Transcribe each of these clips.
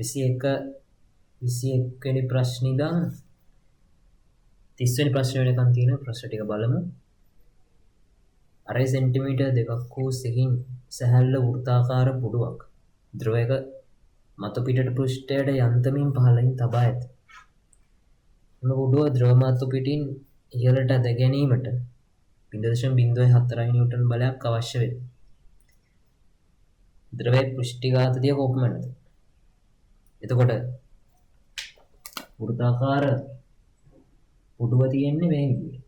21 වෙනි ප්‍රශ්නේ ඉඳන් 30 වෙනි ප්‍රශ්න වෙනකන් තියෙන ප්‍රශ්න ටික බලමු. අරයි සෙන්ටිමීටර් දෙකක් වූ සිහින් සැහැල්ල වෘත්තාකාර පුඩුවක් ද්‍රවයක මතු පිටට පෘෂ්ඨයට යන්තමින් පහළින් තබා ඇත. එම පුඩුව ද්‍රව මතු පිටින් ඉහළට ඇද ගැනීමට 0.04 නිව්ටන් බලයක් අවශ්‍ය වේ. ද්‍රවයේ පෘෂ්ඨිඝාතය කොපමණද? එතකොට වෘත්තාකාර පුඩුව තියෙන්නේ මේ විදිහට.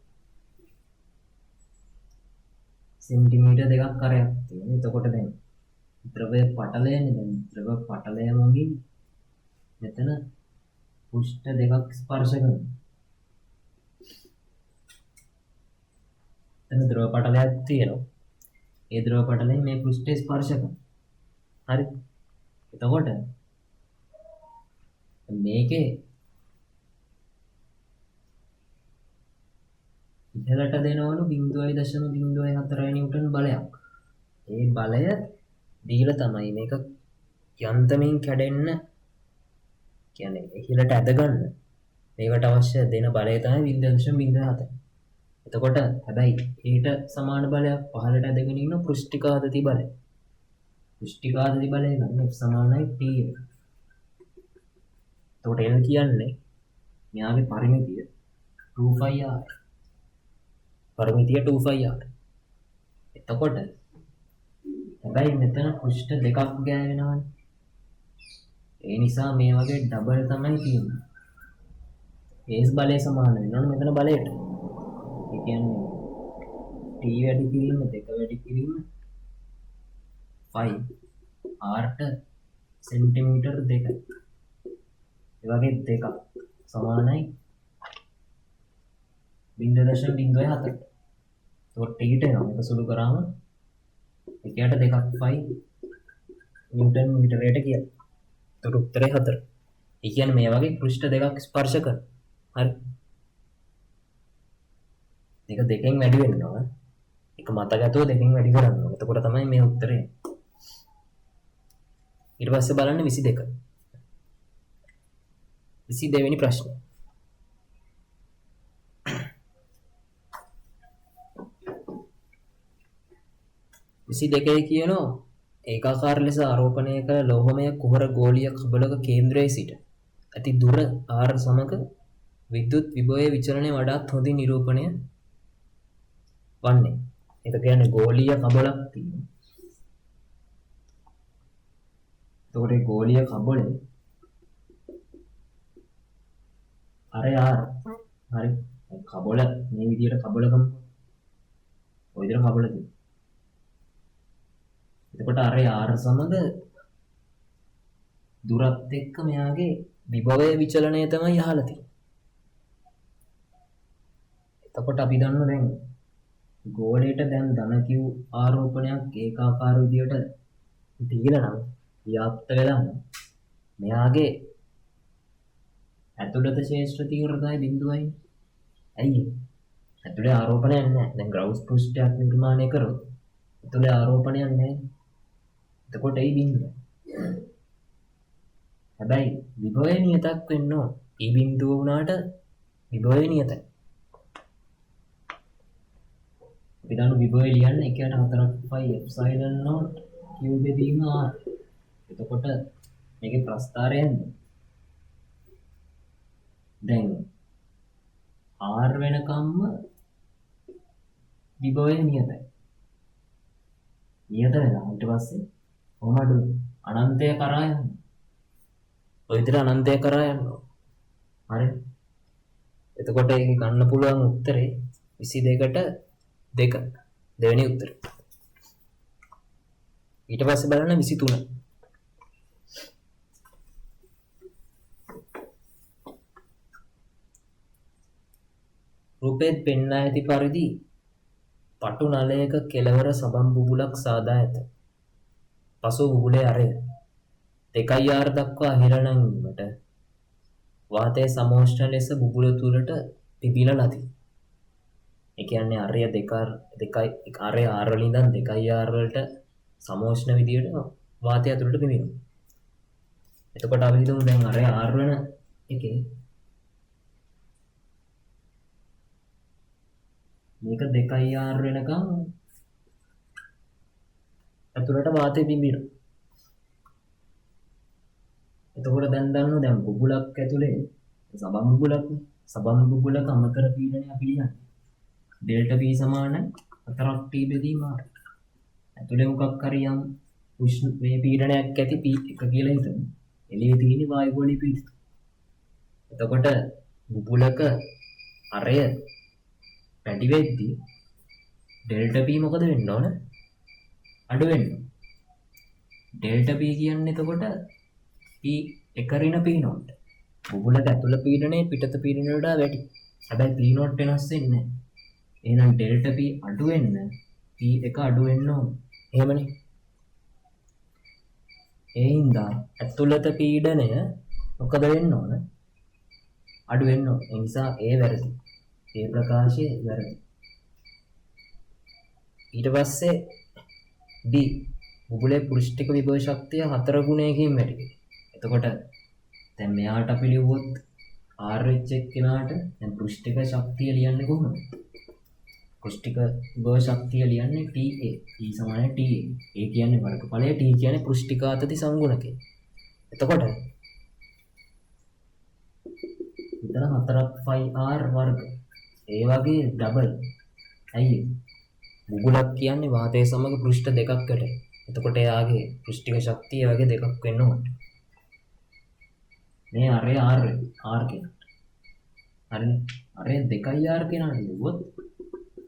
සෙන්ටිමීටර් දෙකක් කරයක් තියෙන. එතකොට දැන් ද්‍රවයේ පටලයනේ දැන් ද්‍රව පටලය මගින් මෙතන පෘෂ්ඨ දෙකක් ස්පර්ශ කරනවා. එතන ද්‍රව පටලයක් තියෙනවා. ඒ ද්‍රව පටලයෙන් මේ පෘෂ්ඨය ස්පර්ශ කරනවා. හරි. එතකොට මේකේ ඉහළට දෙනවලු 0.04 නිව්ටන් බලයක්. ඒ බලය දීලා තමයි මේක යන්තමින් කැඩෙන්න කියන්නේ ඉහළට ඇද ගන්න. මේකට අවශ්‍ය දෙන බලය තමයි 0.04. එතකොට හැබැයි ඊට සමාන බලයක් පහළට ඇදගෙන ඉන්න පෘෂ්ඨිකාදති බලය. පෘෂ්ඨිකාදති බලය ගන්න F සමානයි T එක. එතකොට L කියන්නේ මෙයාගේ පරිමිතිය 2πr. පරිමිතිය 2πr. එතකොට හැබැයි මෙතන පෘෂ්ඨ දෙකක් ගෑවෙනවනේ. ඒ නිසා මේ වගේ ඩබල් තමයි තියෙන්නේ. ඒස් බලය සමාන වෙනවා මෙතන බලයට. ඒ කියන්නේ T වැඩි කිරීම දෙක වැඩි කිරීම 5 R ට සෙන්ටිමීටර් 2. ඒ වගේ දෙකක් සමානයි 0.04. එතකොට T ට එනවා මේක සුළු කරාම එකයට දෙකක් 5 නිව්ටන් මීටරයට කියලා. එතකොට උත්තරේ 4. ඒ කියන්නේ මේ වගේ පෘෂ්ඨ දෙකක් ස්පර්ශ කරනවා. හරි. ඒක දෙකෙන් වැඩි වෙනවා. එක මතගතව දෙකෙන් වැඩි කරන්න ඕනේ. එතකොට තමයි මේ උත්තරේ. ඊට පස්සේ බලන්න 22. 22 වෙනි ප්‍රශ්නේ. දෙකේ කියනවා ඒකාකාර ලෙස ආරෝපණය කළ ලෝහමය කුහර ගෝලීය කබලක කේන්ද්‍රයේ සිට ඇති දුර r සමග විද්‍යුත් විභවයේ විචලනය වඩාත් හොඳින් නිරූපණය වන්නේ. ඒක කියන්නේ ගෝලීය කබලක් තියෙනවා. එතකොට ඒ ගෝලීය කබලේ r හරි කබල මේ විදිහට කබලකම ඔය විදිහට කබල තියෙනවා. එතකොට අර R සමග දුරත් එක්ක මෙයාගේ විභවයේ විචලනය තමයි අහලා තියෙන්නේ. එතකොට අපි දන්නවා දැන් ගෝලයට දැන් ධන Q ආරෝපණයක් ඒකාකාර විදියට දීලා නම් ව්‍යාප්ත වෙලා නම් මෙයාගේ ඇතුළත ශේෂ්ත්‍ර තීව්‍රතාවය බිඳුවයි. ඇයි? ඇතුළේ ආරෝපණයක් නැහැ. දැන් ග්‍රවුස් පෘෂ්ඨයක් නිර්මාණය කරොත් ඇතුළේ ආරෝපණයක් නැහැ. එතකොට ඒ බිඳුව. හැබැයි විභවය නියතක් වෙන්න ඕන. ඒ බිඳුව වුණාට විභවය නියතයි. අපි දන්න විභවය ලියන්න 1/4 එප්සයිලන් නෝට් q බෙදීම r. එතකොට මේකේ ප්‍රස්ථාරය දැන් r වෙනකම්ම විභවය නියතයි. නියත වෙනවා ඊට පස්සේ කොහොමද අනන්තය කරා යන්නේ? ඔය විදිහට අනන්තය කරා යනවා. හරි. එතකොට ඒක ගන්න පුළුවන් උත්තරේ 22ට 2. දෙවෙනි උත්තරේ. ඊට පස්සේ බලන්න 23. රූපෙත් පෙන්වා ඇති පරිදි පටු නලයක කෙළවර සබන් බුබුලක් සාදා ඇත. පසු බුබුලේ අරය 2r දක්වා හිරණම් වීමට වාතයේ සමෝෂ්ණ ලෙස බුබුල තුලට පිබිලා නැති. ඒ කියන්නේ අරය 2 අරය r වලින් ඉඳන් 2r වලට සමෝෂ්ණ විදියට වාතය ඇතුළට පිබිනවා. එතකොට අපි හිතමු දැන් අර R වෙන එකේ මේක 2R වෙනකම් ඇතුළට වාතය පිඹිනවා. එතකොට දැන් දන්නවා දැන් බුබුලක් ඇතුලේ සබම් බුබුලක් නේ. සබම් බුබුලක අමතර පීඩනය අපි ලියන්නේ. ඩෙල්ටා P සමාන 4ක් T බෙදීම R. ඇතුලේ මොකක් හරි යම් උෂ්ණ මේ පීඩනයක් ඇති P1 කියලා හිතමු. එළියේ තියෙන වායු ගෝලීය පීඩනය. එතකොට බුබුලක අරය වැඩි වෙද්දී ඩෙල්ටා P මොකද වෙන්න ඕන? අඩු වෙන්න. ඩෙල්ටා P කියන්නේ එතකොට P1 ඍණ P0. බුබුලක ඇතුළ පීඩනය පිටත පීඩනයට වඩා වැඩි. හැබැයි P0 වෙනස් වෙන්නේ නැහැ. එහෙනම් ඩෙල්ටා P අඩු වෙන්න P1 අඩු වෙන්න ඕන. එහෙමනේ. ඒ හින්දා ඇතුළත පීඩනය මොකද වෙන්න ඕන? අඩු වෙන්න ඕන. ඒ නිසා ඒ වැරදි. ඒ ප්‍රකාශය වැරදි. ඊට පස්සේ D බුබුලේ පෘෂ්ඨික විභව ශක්තිය 4 ගුණයකින් වැඩි වෙනවා. එතකොට දැන් මෙයාට අපි ලියුවොත් RH කෙනාට දැන් පෘෂ්ඨික ශක්තිය ලියන්නේ කොහොමද? පෘෂ්ඨික විභව ශක්තිය ලියන්නේ TA. E සමානයි TA. A කියන්නේ වර්ගඵලය, T කියන්නේ පෘෂ්ඨිකාතති සංගුණකය. එතකොට විතර 4πr වර්ග. ඒ වගේ ඩබල්. ඇයි? බුබුලක් කියන්නේ වාතය සමග පෘෂ්ඨ දෙකක් යට. එතකොට එයාගේ පෘෂ්ඨික ශක්තිය වගේ දෙකක් වෙන්න ඕනේ. මේ අරේ R කෙනාට. හරිනේ. අරේ 2R කෙනාට ලියුවොත්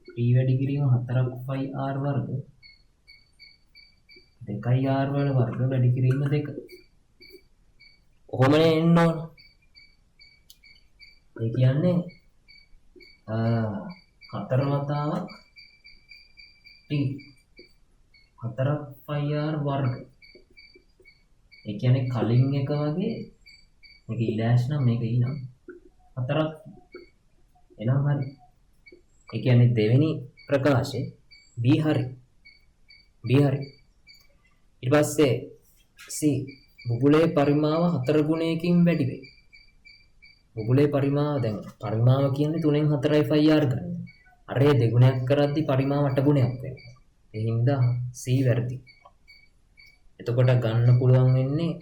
T වැඩි කිරීම 4πr වර්ග 2R වල වර්ග වැඩි කිරීම 2. කොහොමනේ එන්න ඕන? ඒ කියන්නේ 4 වතාවක් T 4πr වර්ග. ඒ කියන්නේ කලින් එක වගේ මේක E dash නම් මේක E නම් 4ක් එනම් හරි. ඒ කියන්නේ දෙවෙනි ප්‍රකාශය B හරි. B හරි. ඊට පස්සේ C බුබුලේ පරිමාව 4 ගුණයකින් වැඩි වෙයි. බුබුලේ පරිමාව දැන් පරිමාව කියන්නේ 3න් 4යි πr ගන්න. අරේ දෙගුණයක් කරද්දී පරිමාව 8 ගුණයක් වෙනවා. ඒ හින්දා C වැරදි. එතකොට ගන්න පුළුවන් වෙන්නේ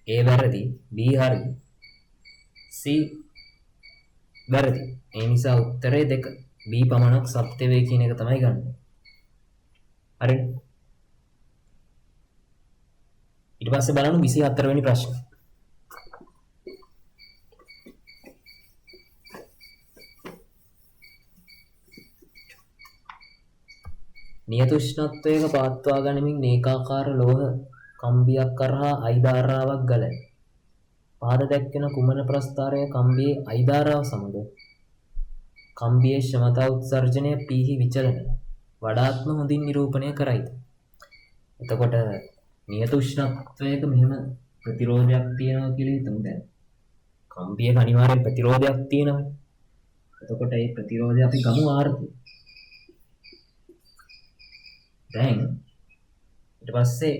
A වැරදි, B හරි, C වැරදි. ඒ නිසා උත්තරේ 2. B පමණක් සත්‍ය වේ කියන එක තමයි ගන්න. හරි. ඊට පස්සේ බලන්න 24 වෙනි ප්‍රශ්න. නියත උෂ්ණත්වයක පවත්වා ගනිමින් ඒකාකාර ලෝහ කම්බියක් කරහා අයි ධාරාවක් ගලයි. පහත දැක්වෙන කුමන ප්‍රස්ථාරයේ කම්බියේ අයි ධාරාව සමග කම්බියේ ශ්‍රමතා උත්සර්ජනය පීහි විචලනය වඩාත්ම හොඳින් නිරූපණය කරයිද? එතකොට නියත උෂ්ණත්වයක මෙහෙම ප්‍රතිරෝධයක් තියෙනවා කියලා හිතමු දැන්. කම්බියක අනිවාර්යෙන් ප්‍රතිරෝධයක් තියෙනවා. එතකොට ඒ ප්‍රතිරෝධය අපි ගමු R කියලා. දැන් ඊට පස්සේ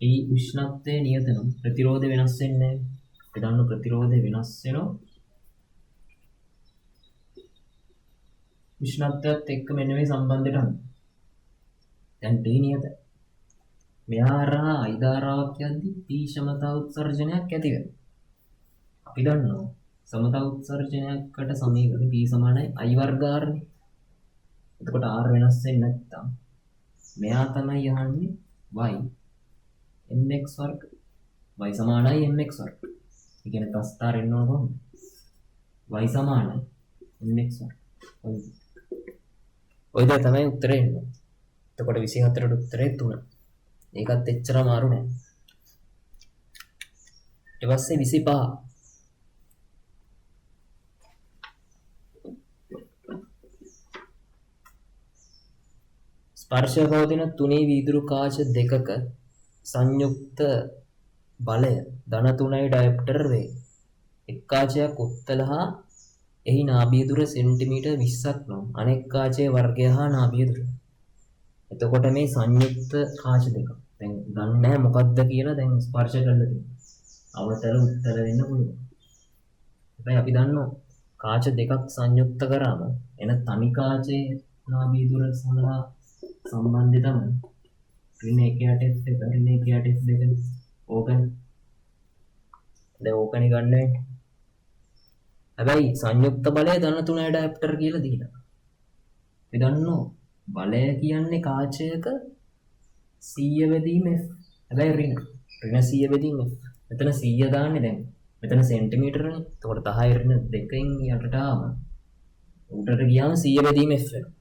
T උෂ්ණත්වයේ නියත නම් ප්‍රතිරෝධය වෙනස් වෙන්නේ නැහැ. අපි දන්න ප්‍රතිරෝධය වෙනස් වෙනවා. උෂ්ණත්වයත් එක්ක මෙන්න මේ සම්බන්ධයට අනුව. දැන් T නියතයි. මෙහා හරහා අයි ධාරාවක් යද්දී P ශ්‍රමතා උත්සර්ජනයක් ඇති වෙනවා. අපි දන්නවා සමතා උත්සර්ජනයකට සමීකරණ P සමානයි I වර්ග R නේ. එතකොට R වෙනස් වෙන්නේ නැත්තම් මෙයා තමයි යහන්නේ y mx වර්ග. y සමානයි mx වර්ග. ඒ කියන්නේ ප්‍රස්ථාර එන්න ඕන කොහොමද? y සමානයි mx වර්ග. ඔය දා තමයි උත්තරේ එන්නේ. එතකොට 24ට උත්තරේ 3. ඒකත් එච්චර අමාරු නෑ. ඊට පස්සේ 25 ස්පර්ශය පවතින තුනේ වීදුරු කාච දෙකක සංයුක්ත බලය ධන 3යි ඩයප්ටර් වේ. එක් කාචයක් උත්තල හා එහි නාභිය දුර සෙන්ටිමීටර් 20ක් නම් අනෙක් කාචයේ වර්ගය හා නාභිය දුර. එතකොට මේ සංයුක්ත කාච දෙක දැන් දන්නේ නැහැ මොකක්ද කියලා දැන් ස්පර්ශ කරලා තියෙනවා. අවතල උත්තර වෙන්න පුළුවන්. හැබැයි අපි දන්නවා කාච දෙකක් සංයුක්ත කරාම එන තනි කාචයේ නාභී දුර සඳහා සම්බන්ධය තමයි ඍණ 1 F එක ඍණ 1 F දෙක ඕකනේ. දැන් ඕකනේ ගන්න වෙන්නේ. හැබැයි සංයුක්ත බලය ධන 3 ඇඩැප්ටර් කියලා දීලා. අපි දන්නවා බලය කියන්නේ කාචයක 100 බෙදීම F. හැබැයි ඍණ 100 බෙදීම F. මෙතන 100 දාන්නේ දැන්. මෙතන සෙන්ටිමීටරනේ. එතකොට 10 ඍණ 2කින් යටට ආවම උඩට ගියාම 100 බෙදීම F වෙනවා.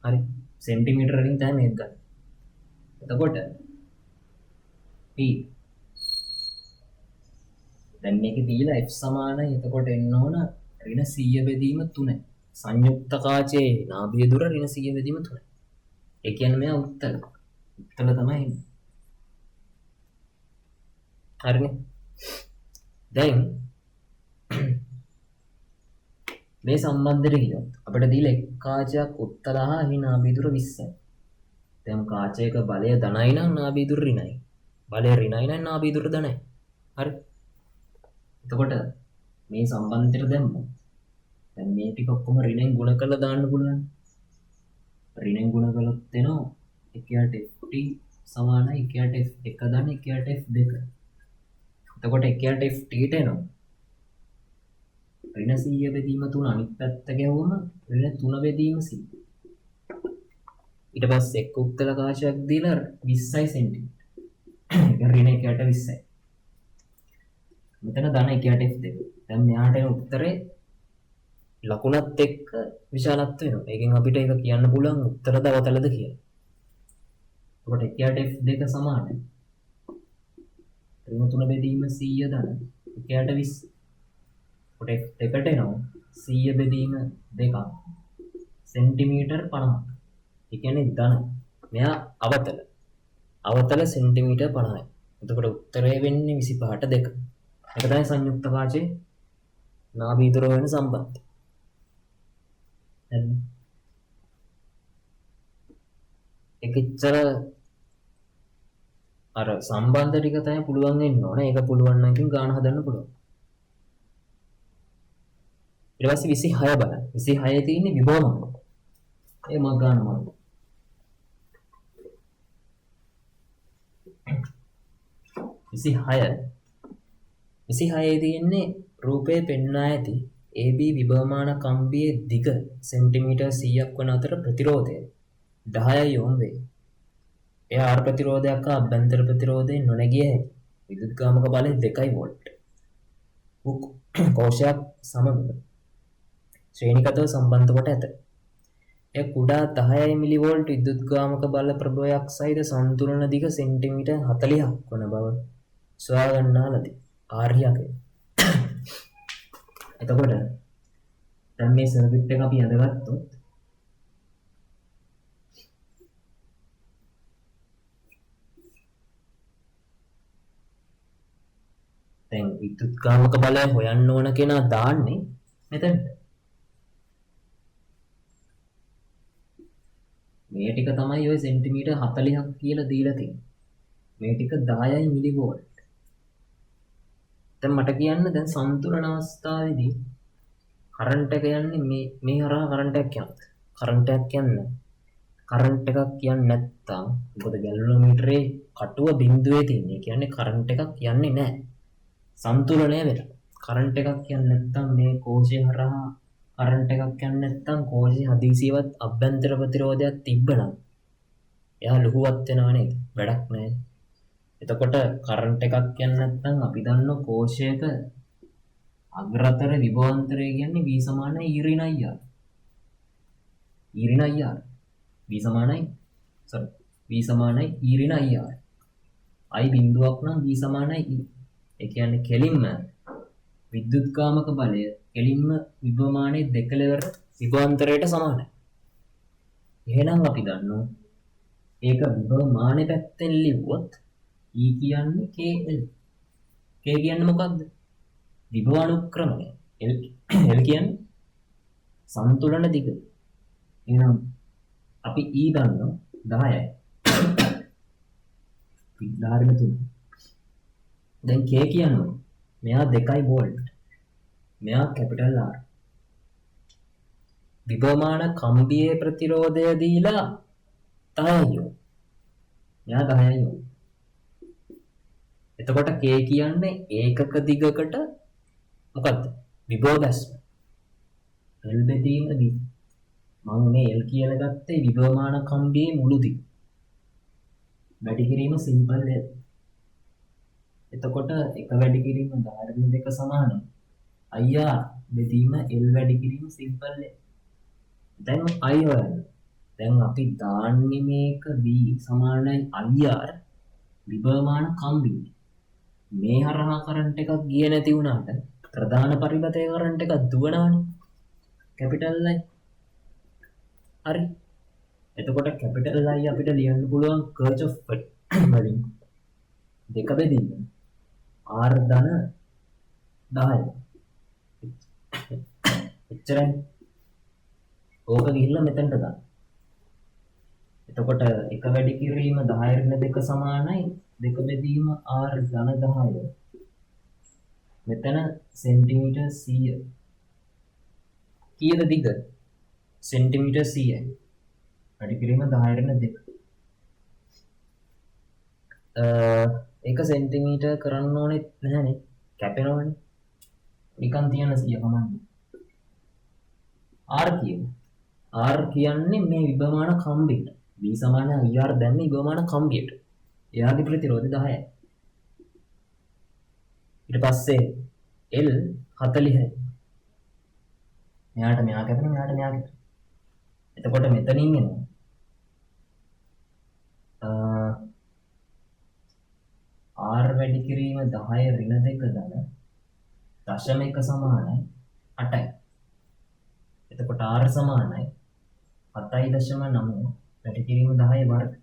හරි. සෙන්ටිමීටර වලින් තමයි මේක ගන්න. එතකොට P දැන් මේකේ දීලා F සමානයි. එතකොට එන්න ඕන ඍණ 100 බෙදීම 3. සංයුක්ත කාචයේ නාභිය දුර ඍණ 100 බෙදීම 3. ඒ කියන්නේ මෙයා උත්තර. උත්තර තමයි එන්නේ. හරිනේ. දැන් මේ සම්බන්ධයට ගියොත් අපිට දීලා එක් කාචයක් උත්තර හා එහි නාභිය දුර 20යි. දැන් කාචයක බලය ධනයි නම් නාභිය දුර ඍණයි. බලය ඍණයි නම් නාභිය දුර ධනයි. හරි. එතකොට මේ සම්බන්ධයට දැම්මොත් දැන් මේ ටික ඔක්කොම ඍණෙන් ගුණ කරලා දාන්න පුළුවන්. ඍණෙන් ගුණ කළොත් එනවා 1ට ft සමානයි 1ට f1 ධන 1ට f2. එතකොට 1ට ft ට එනවා ඍණ 100 බෙදීම 3 අනිත් පැත්ත ගැහුවම ඍණ 3 බෙදීම 100. ඊට පස්සේ එක් උත්තර කාශයක් දීලා 20යි සෙන්ටිමීටර. ඒක ඍණ 1ට 20යි. මෙතන ධන 1ට f2. දැන් මෙයාට එන උත්තරේ ලකුණත් එක්ක විශාලත්ව වෙනවා. ඒකෙන් අපිට ඒක කියන්න පුළුවන් උත්තරද අවතලද කියලා. එතකොට 1ට f2 සමානයි ඍණ 3 බෙදීම 100 ධන 1ට 20. එතකොට f2ට එනවා 100 බෙදීම 2 සෙන්ටිමීටර 50ක්. ඒ කියන්නේ ධන. මෙයා අවතල. අවතල සෙන්ටිමීටර 50යි. එතකොට උත්තරය වෙන්නේ 25ට 2. ඒක තමයි සංයුක්ත කාචේ නාභී දුර වෙන සම්බන්ධය. ඒකෙච්චර අර සම්බන්ධ ටික තමයි පුළුවන් වෙන්න ඕනේ. ඒක පුළුවන් නම් ඉතින් ගාන හදන්න පුළුවන්. ඊට පස්සේ 26 බලන්න. 26 තියෙන්නේ විභවමාන. ඒ මග ගන්න මම. 26 තියෙන්නේ රූපේ පෙන්වා ඇති AB විභවමාන කම්බියේ දිග සෙන්ටිමීටර් 100ක් වන අතර ප්‍රතිරෝධය 10 ඕම් වේ. එය ආර ප්‍රතිරෝධයක් හා අභ්‍යන්තර ප්‍රතිරෝධයෙන් නොනැගිය හැකි. විදුත්ගාමක බලය 2 වෝල්ට්. කෝෂයක් සමග ශ්‍රේණිගතව සම්බන්ධ කොට ඇත. එය කුඩා 10 මිලිවෝල්ට් විදුත්ගාමක බල ප්‍රභවයක් සහිත සම්තුලන දිග සෙන්ටිමීටර් 40ක් වන බව සොයා ගන්නා ලදී. ආර්යකය. එතකොට දැන් මේ සර්කිට් එක අපි අඳගත්තොත් දැන් විදුත්ගාමක බලය හොයන්න ඕන කෙනා දාන්නේ මෙතනට. මේ ටික තමයි ඔය සෙන්ටිමීටර් 40ක් කියලා දීලා තියෙන්නේ. මේ ටික 10යි මිලිවෝල්ට්. දැන් මට කියන්න දැන් සම්තුලන අවස්ථාවේදී කරන්ට් එක යන්නේ මේ හරහා කරන්ට් එකක් යනවා. කරන්ට් එකක් යන්නේ. කරන්ට් එකක් කියන්නේ නැත්තම් මොකද ගැලනෝමීටරේ කටුව බිඳුවේ තියෙන්නේ. කියන්නේ කරන්ට් එකක් යන්නේ නැහැ. සම්තුලනය වෙලා. කරන්ට් එකක් කියන්නේ නැත්තම් මේ කෝෂය හරහා කරන්ට් එකක් යන්නේ නැත්තම් කෝෂයේ හදිසියවත් අභ්‍යන්තර ප්‍රතිරෝධයක් තිබ්බනම් එයා ලුහුවත් වෙනව නේද? වැඩක් නැහැ. එතකොට කරන්ට් එකක් කියන්නේ නැත්නම් අපි දන්න කෝෂයක අග්‍රතර විභවාන්තරය කියන්නේ V සමානයි E ඍණ IR. E ඍණ IR. V සමානයි E ඍණ IR. I බිඳුවක් නම් V සමානයි E. ඒ කියන්නේ කෙලින්ම විද්‍යුත්කාමක බලය කෙලින්ම විභවමානයේ දෙකලවර විභවාන්තරයට සමානයි. එහෙනම් අපි දන්නවා ඒක විභවමානයේ පැත්තෙන් ලිව්වොත් E කියන්නේ KL. K කියන්නේ මොකක්ද? විභවානුක්‍රමණය. L කියන්නේ සම්තුලන දිග. එහෙනම් අපි E දන්නවා 10යි. විද්‍යාරණ 3. දැන් K කියනවා මෙයා 2යි වෝල්ට්. මෙයා කැපිටල් R. විභවමාන කම්බියේ ප්‍රතිරෝධය දීලා 10යි. මෙයා 10යි. එතකොට K කියන්නේ ඒකක දිගකට මොකද්ද? විභව ගැස්ම. L බෙදීම D. මම මේ L කියලා ගත්තේ විභවමාන කම්බියේ මුළු දිග. වැඩි කිරීම සිම්පල් L. එතකොට එක වැඩි කිරීම ධාරණ දෙක සමානයි. IR බෙදීම L වැඩි කිරීම සිම්පල් L. දැන් I හොයන්න. දැන් අපි දාන්නේ මේක B සමානයි IR විභවමාන කම්බිය. මේ හරහා කරන්ට් එකක් ගියේ නැති වුණාට ප්‍රධාන පරිබතයේ කරන්ට් එකක් දුවනවනේ. Capital I. හරි. එතකොට කැපිටල් I අපිට ලියන්න පුළුවන් කර්චොෆ් වලින් දෙක බෙදීම R ධන 10. එච්චරයි. ඕක ගිහිල්ලා මෙතනට දාන්න. එතකොට එක වැඩි කිරීම 10 2 සමානයි දෙක බෙදීම R ධන 10. මෙතන සෙන්ටිමීටර් 100. කීයද දිග? සෙන්ටිමීටර් 100යි. වැඩි කිරීම 10 2. ඒක සෙන්ටිමීටර් කරන්න ඕනේ නැහැනේ. කැපෙනවනේ. නිකන් තියන 100 කමන්නේ. R කියන්නේ. R කියන්නේ මේ විභවමාන කම්බියට. B සමාන IR දැම්මේ විභවමාන කම්බියට. එයාගේ ප්‍රතිරෝධය 10යි. ඊට පස්සේ L 40යි. මෙයාට මෙයා කැපෙන මෙයාට මෙයා කැපෙන. එතකොට මෙතනින් එනවා R වැඩි කිරීම 10 ඍණ 2 ධන 0.1 සමානයි 8යි. එතකොට R සමානයි 7.9 වැඩි කිරීම 10 වර්ග.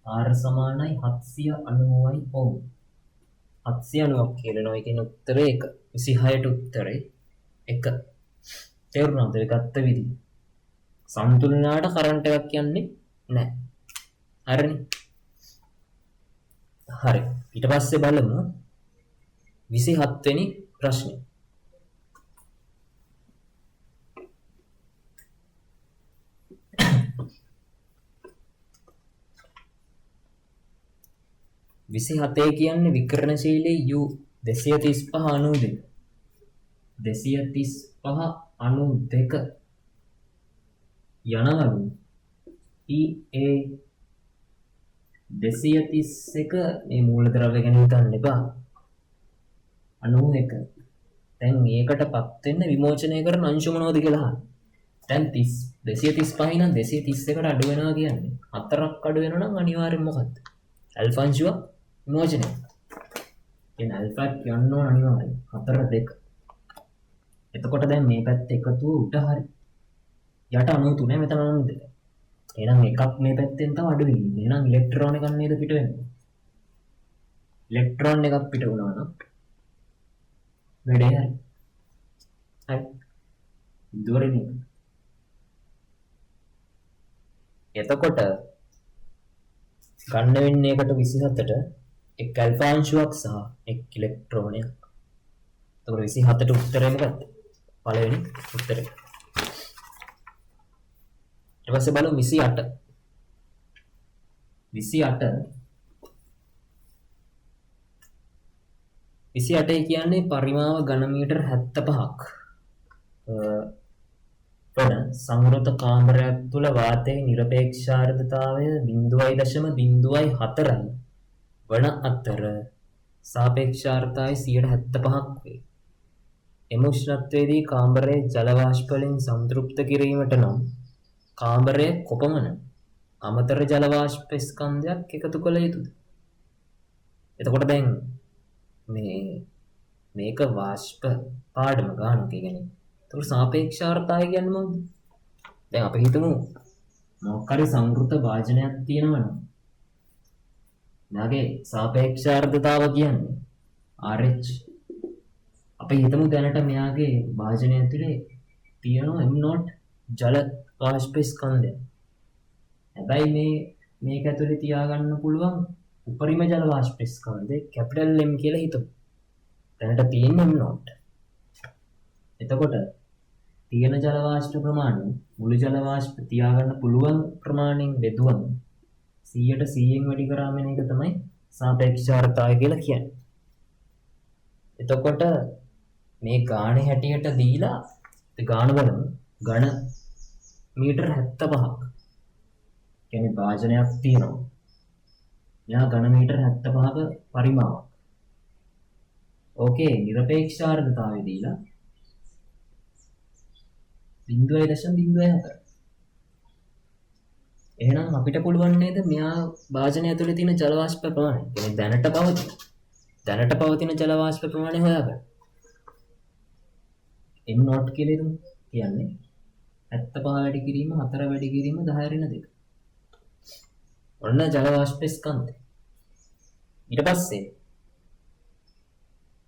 R සමානයි 790යි ඕම්. 790ක් කියනවා. ඒ කියන්නේ උත්තරේ 1. 26ට උත්තරේ 1. තේරුණාද? ඒ ගත්ත විදිහ. සම්තුලනයට කරන්ට් එකක් කියන්නේ නැහැ. හරිනේ. හරි. ඊට පස්සේ බලමු 27 වෙනි ප්‍රශ්නේ. විසිහතේ කියන්නේ විකරණශීලී U 235 92 235 92 යනවලු EA 231 මේ මූලද්‍රව්‍ය ගැන හිතන්න එපා 91. දැන් ඒකටපත් වෙන්න විමෝචනය කරන අංශු මොනවද කියලා අහන්න. දැන් 235 නම් 231කට අඩු වෙනවා කියන්නේ 4ක් අඩු වෙනවා නම් අනිවාර්යෙන් මොකද්ද? ඇල්ෆා අංශුව විමෝචනය. කියන්නේ ඇල්ෆා කියන්න ඕන අනිවාර්යෙන් 4 2. එතකොට දැන් මේ පැත්ත එකතුව උඩ හරි. යට 93 මෙතන 92. එහෙනම් එකක් මේ පැත්තෙන් තව අඩු වෙන්නේ. එහෙනම් ඉලෙක්ට්‍රෝන එකක් නේද පිට වෙන්නේ. ඉලෙක්ට්‍රෝන එකක් පිට වුණා නම් වැඩේ හරි. හරි. දොරෙන්නේ. එතකොට ගන්න වෙන්නේ එකට 27ට එක් ඇල්ෆා අංශුවක් සහ එක් ඉලෙක්ට්‍රෝනයක්. එතකොට 27ට උත්තරය මොකක්ද? පළවෙනි උත්තරය. ඊට පස්සේ බලමු 28. 28 කියන්නේ පරිමාව ඝන මීටර 75ක්. වන සංවෘත කාමරයක් තුළ වාතයේ නිරපේක්ෂ ආර්ද්‍රතාවය 0.04යි වන අතර සාපේක්ෂ ආර්ද්‍රතාවය 75ක් වේ. එම උෂ්ණත්වයේදී කාමරයේ ජල වාෂ්ප වලින් සම්තෘප්ත කිරීමට නම් කාමරයේ කොපමණ අමතර ජල වාෂ්ප ස්කන්ධයක් එකතු කළ යුතුද? එතකොට දැන් මේක වාෂ්ප පාඩම ගන්න කියන්නේ. එතකොට සාපේක්ෂ ආර්ද්‍රතාවය කියන්නේ මොකද්ද? දැන් අපි හිතමු මොකක් හරි සංවෘත වාජනයක් තියෙනවා නම් නාගේ සාපේක්ෂ ආර්ද්‍රතාව කියන්නේ RH. අපි හිතමු දැනට මෙයාගේ වාජනය ඇතුලේ තියෙනවා m0 ජල වාෂ්ප ස්කන්ධය. හැබැයි මේ මේක ඇතුලේ තියාගන්න පුළුවන් උපරිම ජල වාෂ්ප ස්කන්ධය කැපිටල් M කියලා හිතමු. දැනට තියෙන්නේ M not. එතකොට තියෙන ජල වාෂ්ප ප්‍රමාණය මුළු ජල වාෂ්ප තියාගන්න පුළුවන් ප්‍රමාණයෙන් බෙදුවම 100ට 100න් වැඩි කරාම එන එක තමයි සාපේක්ෂතාවය කියලා කියන්නේ. එතකොට මේ ගානේ හැටියට දීලා ගාන බලමු. ඝන මීටර 75ක්. කියන්නේ භාජනයක් තියෙනවා. මෙයා ඝන මීටර 75ක පරිමාවක්. ඕකේ නිරපේක්ෂ ආර්ද්‍රතාවය දීලා 0.04. එහෙනම් අපිට පුළුවන් නේද මෙයා භාජනය ඇතුලේ තියෙන ජල වාෂ්ප ප්‍රමාණය කියන්නේ දැනට පවතින ජල වාෂ්ප ප්‍රමාණය හොයාගන්න. M not කියලා කියන්නේ 75 වැඩි කිරීම 4 වැඩි කිරීම 10 ඍණ 2. ඔන්න ජල වාෂ්ප ස්කන්ධය. ඊට පස්සේ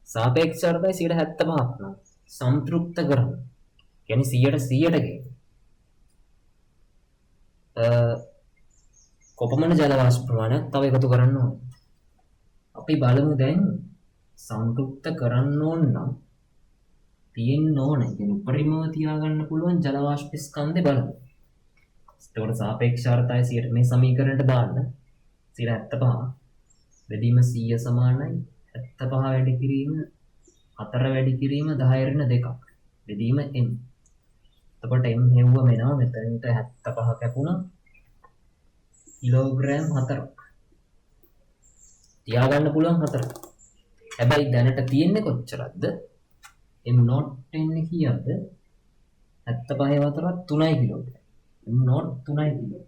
සාපේක්ෂ ආර්ද්‍රතාවය 75ක් නම් සම්තෘප්ත කරන කියන්නේ 100ට 100ට කොපමණ ජල වාෂ්ප ප්‍රමාණයක් තව එකතු කරන්න ඕනේ. අපි බලමු දැන් සම්තෘප්ත කරන්න ඕන නම් තියෙන්න ඕනේ. කියන්නේ උපරිමව තියාගන්න පුළුවන් ජල වාෂ්ප ස්කන්ධය බලමු. ඒකට සාපේක්ෂ ආර්ද්‍රතාවය 100ට මේ සමීකරණයට දාන්න 75 බෙදීම 100 සමානයි 75 වැඩි කිරීම 4 වැඩි කිරීම 10 ඍණ 2ක් බෙදීම m. එතකොට m හෙව්වම එනවා මෙතනට 75 කැපුණා කිලෝග්‍රෑම් 4ක්. තියාගන්න පුළුවන් 4ක්. හැබැයි දැනට තියෙන්නේ කොච්චරද? m not එන්නේ කීයද? 75 4ක් 3යි කිලෝග්‍රෑම්. m not 3යි කිලෝ.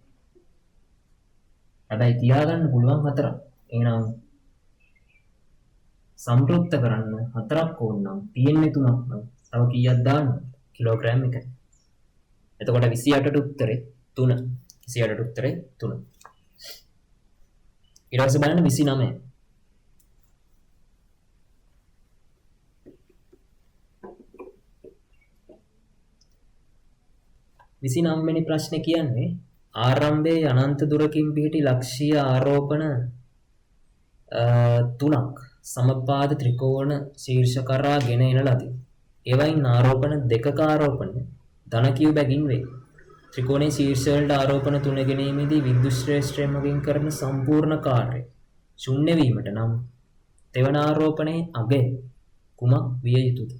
හැබැයි තියාගන්න පුළුවන් 4ක්. එහෙනම් සම්ප්‍රයුක්ත කරන්න 4ක් ඕන නම් තියෙන්නේ 3ක් නම් තව කීයක් දාන්න? කිලෝග්‍රෑම් 1. එතකොට 28ට උත්තරේ 3. 28ට උත්තරේ 3. ඊට පස්සේ බලන්න 29. 29 වෙනි ප්‍රශ්නේ කියන්නේ ආරම්භයේ අනන්ත දුරකින් පිහිටි ලක්ෂීය ආරෝපණ 3ක් සමපාද ත්‍රිකෝණ ශීර්ෂ කරා ගෙන එන ලදී. ඒවයින් ආරෝපණ දෙකක ආරෝපණ ධන q බැගින් වේ. ත්‍රිකෝණයේ ශීර්ෂ වලට ආරෝපණ 3 ගැනීමේදී විද්‍යුත් ශ්‍රේෂ්ඨය මගින් කරන සම්පූර්ණ කාර්යය ශුන්‍ය වීමට නම් තෙවන ආරෝපණයේ අගය කුමක් විය යුතුද?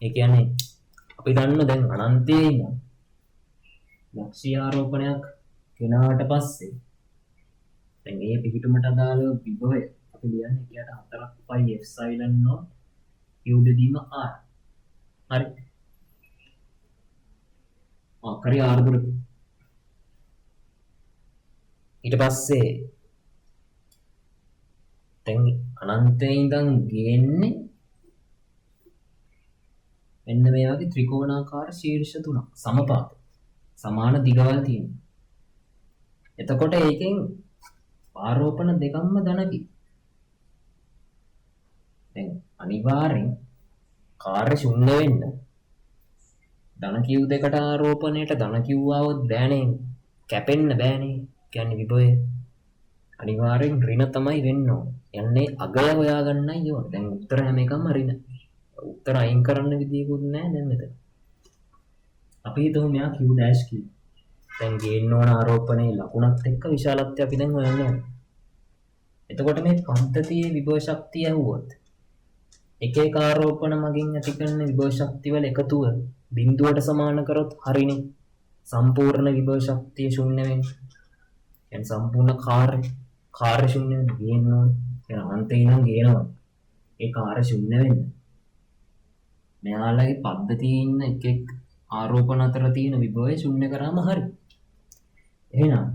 ඒ කියන්නේ අපි දන්න දැන් අනන්තයේ ඉන්න ලක්ෂීය ආරෝපණයක් ගෙනාවට පස්සේ දැන් මේ පිහිටුමට අදාළ විභවය අපි ලියන්නේ එකට 4ක් පයි එප්සයිලන් නොට් q බෙදීම r. හරි. කරි r දුර. ඊට පස්සේ දැන් අනන්තයේ ඉඳන් ගේන්නේ මෙන්න මේ වගේ ත්‍රිකෝණාකාර ශීර්ෂ තුනක් සමපාත සමාන දිගවල් තියෙනවා. එතකොට ඒකෙන් ආරෝපණ දෙකක්ම ධනකි. දැන් අනිවාර්යෙන් කාර්ය ශුන්‍ය වෙන්න ධන q දෙකට ආරෝපණයට ධන q આવොත් බෑනේ කැපෙන්න බෑනේ. කියන්නේ විභවය අනිවාර්යෙන් ඍණ තමයි වෙන්න ඕන. යන්නේ අගය හොයාගන්නයි ඕන. දැන් උත්තර හැම එකම ඍණ. උත්තර අයින් කරන්න විදියකුත් නැහැ දැන් මෙතන. අපි හිතමු මෙයා q dash කියලා. දැන් ගේන්න ඕන ආරෝපණයේ ලකුණත් එක්ක විශාලත්වය අපි දැන් හොයන්න ඕනේ. එතකොට මේ පද්ධතියේ විභව ශක්තිය ඇහුවොත් එක එක ආරෝපණ මගින් ඇති කරන විභව ශක්තිය වල එකතුව බිඳුවට සමාන කරොත් හරිනේ. සම්පූර්ණ විභව ශක්තිය ශුන්‍ය වෙන්නේ. يعني සම්පූර්ණ කාර්ය ශුන්‍ය වෙන්නේ ගේන්න ඕනේ. يعني අන්තේ නම් ගේනවා. ඒ කාර්ය ශුන්‍ය වෙන්නේ. මෙයාලගේ පද්ධතියේ ඉන්න එක එක් ආරෝපණ අතර තියෙන විභවය ශුන්‍ය කරාම හරි. එහෙනම්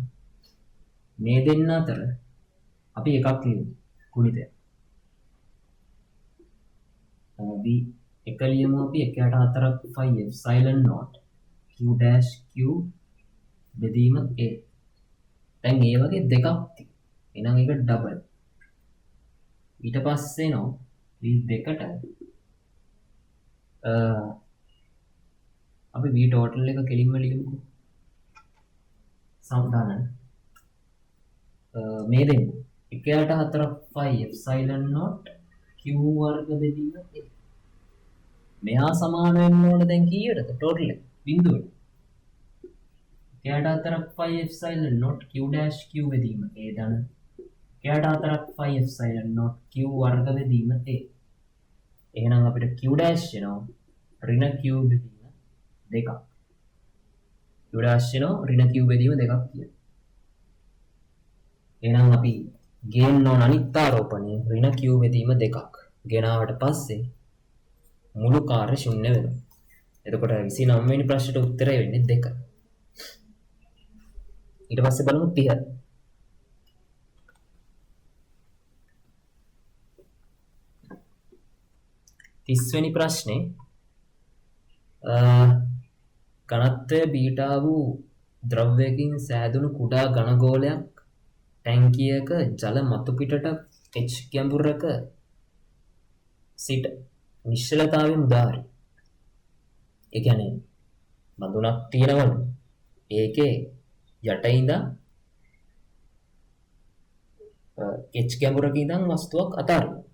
මේ දෙන්න අතර අපි එකක් ලියමු ගුණිතය. අපි එක ලියමු අපි 1/4ක් phi epsilon naught q dash q බෙදීම a. දැන් මේ වගේ දෙකක් තියෙනවා. එහෙනම් ඒක ඩබල්. ඊට පස්සේ නෝ මේ දෙකට අපි v total එක කෙලින්ම ලියමුකෝ. සම්දානන මේ දෙන්න එකයට 4ක් phi epsilon not q වර්ග බෙදීම a. මෙහා සමාන වෙන්න ඕන දැන් කීයටද ටෝටල් එක බිඳුවට. එකයට 4ක් phi epsilon not q dash q බෙදීම a ධන. එකයට 4ක් phi epsilon not q වර්ග බෙදීම a. එහෙනම් අපිට q dash එනවා ඍණ q බෙදීම 2ක්. q dash එනවා ඍණ q බෙදීම 2ක් කියලා. එහෙනම් අපි ගේන්න ඕන අනිත් ආරෝපණය ඍණ q බෙදීම 2ක්. ගෙනාවට පස්සේ මුළු කාර්ය ශුන්‍ය වෙනවා. එතකොට 29 වෙනි ප්‍රශ්නෙට උත්තරය වෙන්නේ 2. ඊට පස්සේ බලමු 30. 30 වෙනි ප්‍රශ්නේ ඝනත්වය බීටා වූ ද්‍රව්‍යයකින් සෑදුණු කුඩා ඝන ගෝලයක් ටැංකියක ජල මතු පිටට h ගැඹුරක සිට නිශ්චලතාවයෙන් උදාහරණය. ඒ කියන්නේ බඳුනක් තියෙනවලු. ඒකේ යට ඉඳන් h ගැඹුරක ඉඳන් වස්තුවක් අතාරිනවා.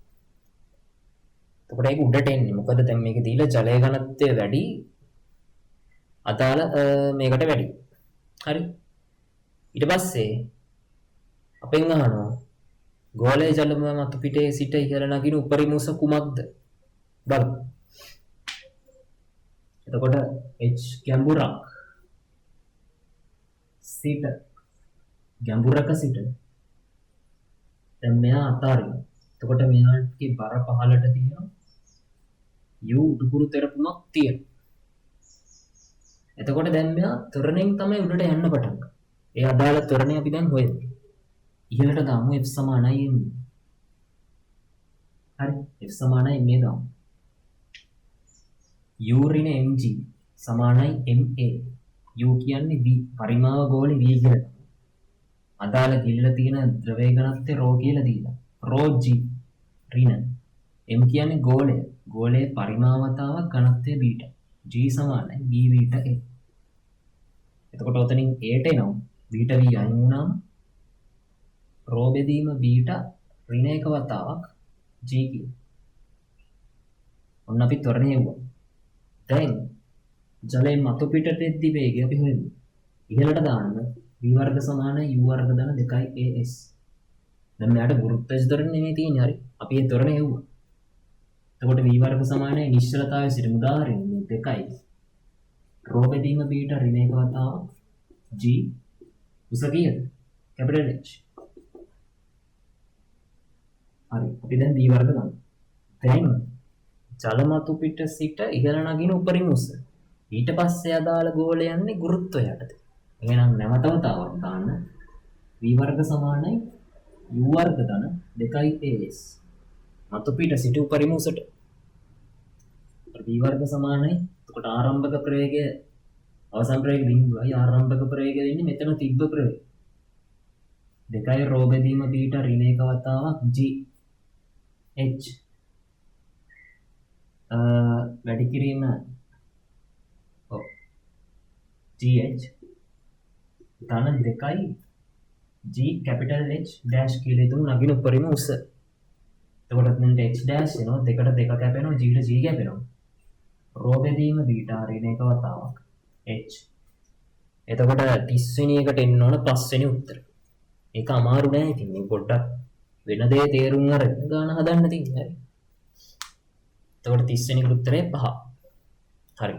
එතකොට ඒක උඩට එන්නේ. මොකද දැන් මේක දීලා ජලයේ ඝනත්වය වැඩි අදාළ මේකට වැඩි. හරි. ඊට පස්සේ අපෙන් අහනවා ගෝලයේ ජල මතු පිටේ සිට ඉහළ නගින උපරිම උස කුමක්ද? බලමු. එතකොට h ගැඹුරක් සිට ගැඹුරක සිට දැන් මෙයා අතාරිනවා. එතකොට මෙයාගේ බර පහළට තියෙනවා u උඩුකුරු තෙරපුමක් තියෙනවා. එතකොට දැන් මෙයා ත්වරණයෙන් තමයි උඩට යන්න පටන් ගන්නේ. ඒ අදාළ ත්වරණය අපි දැන් හොයමු. ඉහළට දාමු f සමානයි m. හරි f සමානයි මේ දාමු. u ඍණ mg සමානයි ma. u කියන්නේ v පරිමාව ගෝලෙ v කියලා. අදාළ ගිල්ල තියෙන ද්‍රව්‍ය ඝනත්වය ρ කියලා දීලා. ρ g ඍණ m කියන්නේ ගෝලය. ගෝලයේ පරිමාවතාවක් ඝනත්වය බීටා. g සමානයි b බීටා a. එතකොට ඔතනින් a ට එනවා බීටා v අයින් වුණාම ρ බෙදීම බීටා ඍණ එක වතාවක් g කියන. ඔන්න අපි ත්වරණය යවුවා. දැන් ජලයෙන් මතු පිටට එද්දි වේගය අපි හොයමු. ඉහළට දාන්න v වර්ග සමානයි u වර්ග ධන 2 as. දැන් මෙයාට ගුරුත්වාකර්ෂණ ත්වරණය නෙමෙයි තියෙන්නේ. හරි. අපි ඒ ත්වරණය යවුවා. එතකොට v වර්ග සමානයි නිශ්චලතාවයේ සිට උදාහරණය 2යි. ρ බෙදීම බීටා ඍණ එක වතාවක් g උස කීයද? Capital H. හරි. අපි දැන් v වර්ග ගමු. දැන් ජල මතු පිට සිට ඉහළ නගින උපරිම උස. ඊට පස්සේ අදාළ ගෝලය යන්නේ ගුරුත්වය යටතේ. එහෙනම් නැවත වතාවක් දාන්න v වර්ග සමානයි u වර්ග ධන 2 as. මතු පිට සිට උපරිම උසට. v වර්ග සමානයි. එතකොට ආරම්භක ප්‍රවේගය අවසන් ප්‍රවේග බිඳුවයි ආරම්භක ප්‍රවේගය වෙන්නේ මෙතන තිබ්බ ප්‍රවේගය. 2 ρ බෙදීම බීටා ඍණ එක වතාවක් g h. වැඩි කිරීම GH ධන 2යි G capital H dash කියලා ඉතුරු නගින උපරිම උස. එතකොට මෙන්න H dash එනවා 2ට 2 කැපෙනවා G ට G කැපෙනවා. ρ බෙදීම බීටා ඍණ එක වතාවක් H. එතකොට 30 වෙනි එකට එන්න ඕන 5 වෙනි උත්තර. ඒක අමාරු නෑ ඉතින් මේ පොඩ්ඩක් වෙන දේ තේරුම් අරගෙන ගාන හදන්න තියෙන්නේ. හරි. එතකොට 30 වෙනි උත්තරේ 5. හරි.